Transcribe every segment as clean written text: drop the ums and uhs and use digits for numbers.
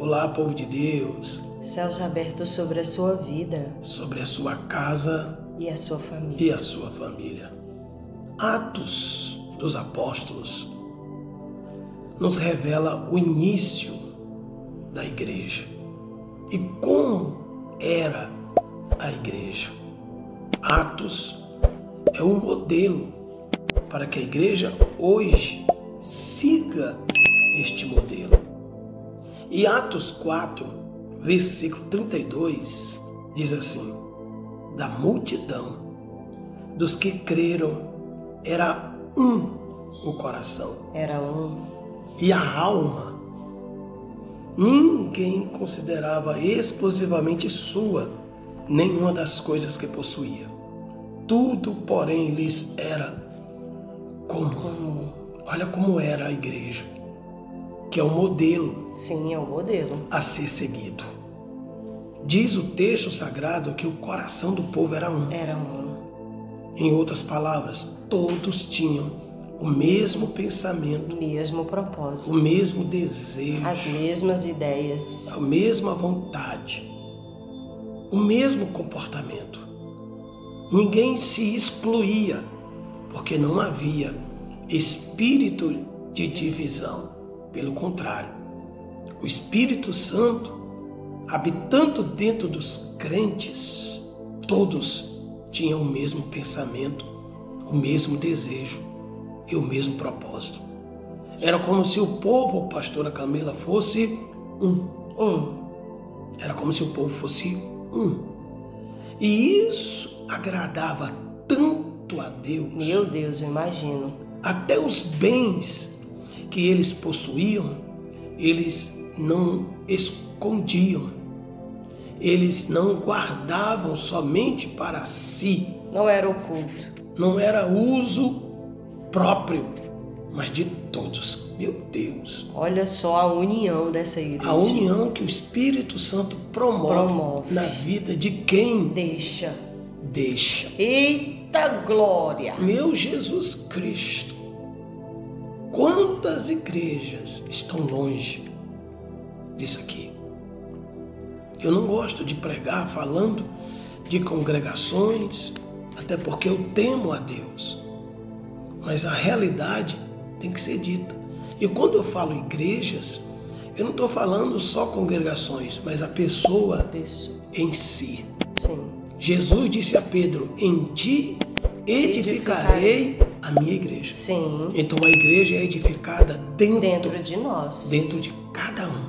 Olá, povo de Deus. Céus abertos sobre a sua vida, Sobre a sua casa e a sua família. e a sua família. Atos dos Apóstolos nos revela o início da igreja e como era a igreja. Atos é um modelo para que a igreja hoje siga este modelo. E Atos 4, versículo 32, diz assim: da multidão dos que creram era o coração. Era um. E a alma. Ninguém considerava exclusivamente sua nenhuma das coisas que possuía. Tudo, porém, lhes era comum. Olha como era a igreja, que é o modelo Sim, é o modelo. a ser seguido. Diz o texto sagrado que o coração do povo era um. Era um. Em outras palavras, todos tinham o mesmo pensamento, O mesmo o propósito. mesmo desejo, As mesmas ideias. a mesma vontade, o mesmo comportamento. Ninguém se excluía, porque não havia espírito de divisão. Pelo contrário, o Espírito Santo, habitando dentro dos crentes, todos tinham o mesmo pensamento, o mesmo desejo e o mesmo propósito. Era como se o povo, pastora Camila, fosse um. Era como se o povo fosse um. E isso agradava tanto a Deus. Meu Deus, eu imagino. Até os bens que eles possuíam, eles não escondiam. Eles não guardavam somente para si. Não era oculto. Não era uso próprio, mas de todos. Meu Deus. Olha só a união dessa igreja. A união que o Espírito Santo promove na vida de quem Deixa. deixa. Eita glória! Meu Jesus Cristo. Quantas igrejas estão longe disso aqui? Eu não gosto de pregar falando de congregações, até porque eu temo a Deus. Mas a realidade tem que ser dita. E quando eu falo igrejas, eu não estou falando só congregações, mas a pessoa em si. Sim. Jesus disse a Pedro: em ti edificarei a minha igreja. Sim. Então a igreja é edificada Dentro de nós. dentro de cada um,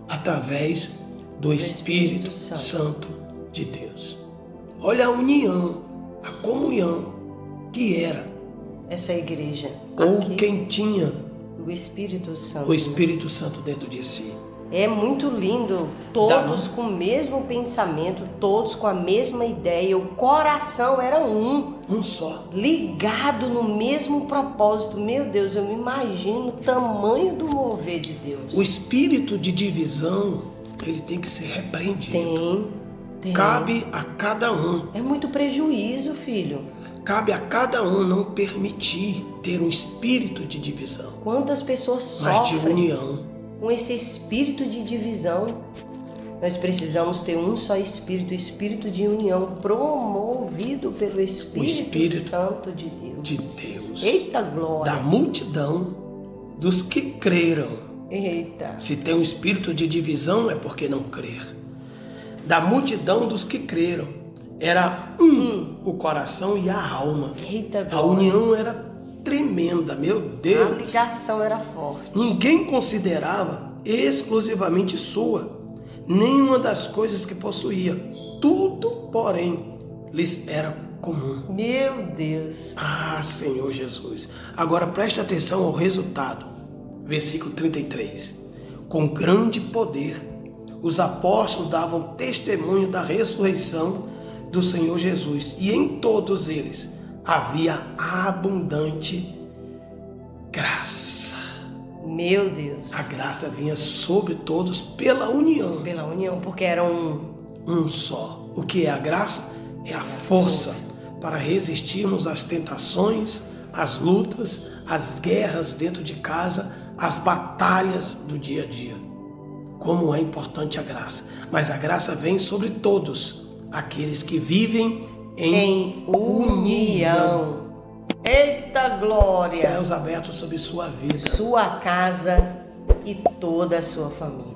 através do Espírito Santo de Deus. Olha a união, a comunhão que era, Essa igreja. ou Aqui, quem tinha o Espírito Santo. o Espírito Santo dentro de si. É muito lindo, todos com o mesmo pensamento, todos com a mesma ideia, o coração era um, só. ligado no mesmo propósito. Meu Deus, eu me imagino o tamanho do mover de Deus. O espírito de divisão, ele tem que ser repreendido. Tem. Cabe a cada um. É muito prejuízo, filho. Cabe a cada um não permitir ter um espírito de divisão, Quantas pessoas mas de sofrem união. com esse espírito de divisão? Nós precisamos ter um só espírito, o espírito de união, promovido pelo Espírito Santo de Deus. De Deus. Eita glória! Da multidão dos que creram. Eita! Se tem um espírito de divisão é porque não crer. Da multidão dos que creram. Era o coração e a alma. Eita glória! A união era tremenda, meu Deus. A ligação era forte. Ninguém considerava exclusivamente sua nenhuma das coisas que possuía. Tudo, porém, lhes era comum. Meu Deus! Ah, Senhor Jesus. Agora preste atenção ao resultado. Versículo 33. Com grande poder, os apóstolos davam testemunho da ressurreição do Senhor Jesus, e em todos eles havia abundante graça. Meu Deus! A graça vinha sobre todos pela união. Pela união, porque era Um só. O que é a graça? É a força para resistirmos às tentações, às lutas, às guerras dentro de casa, às batalhas do dia a dia. como é importante a graça. Mas a graça vem sobre todos aqueles que vivem em união. Eita glória! Céus abertos sobre sua vida, sua casa e toda a sua família.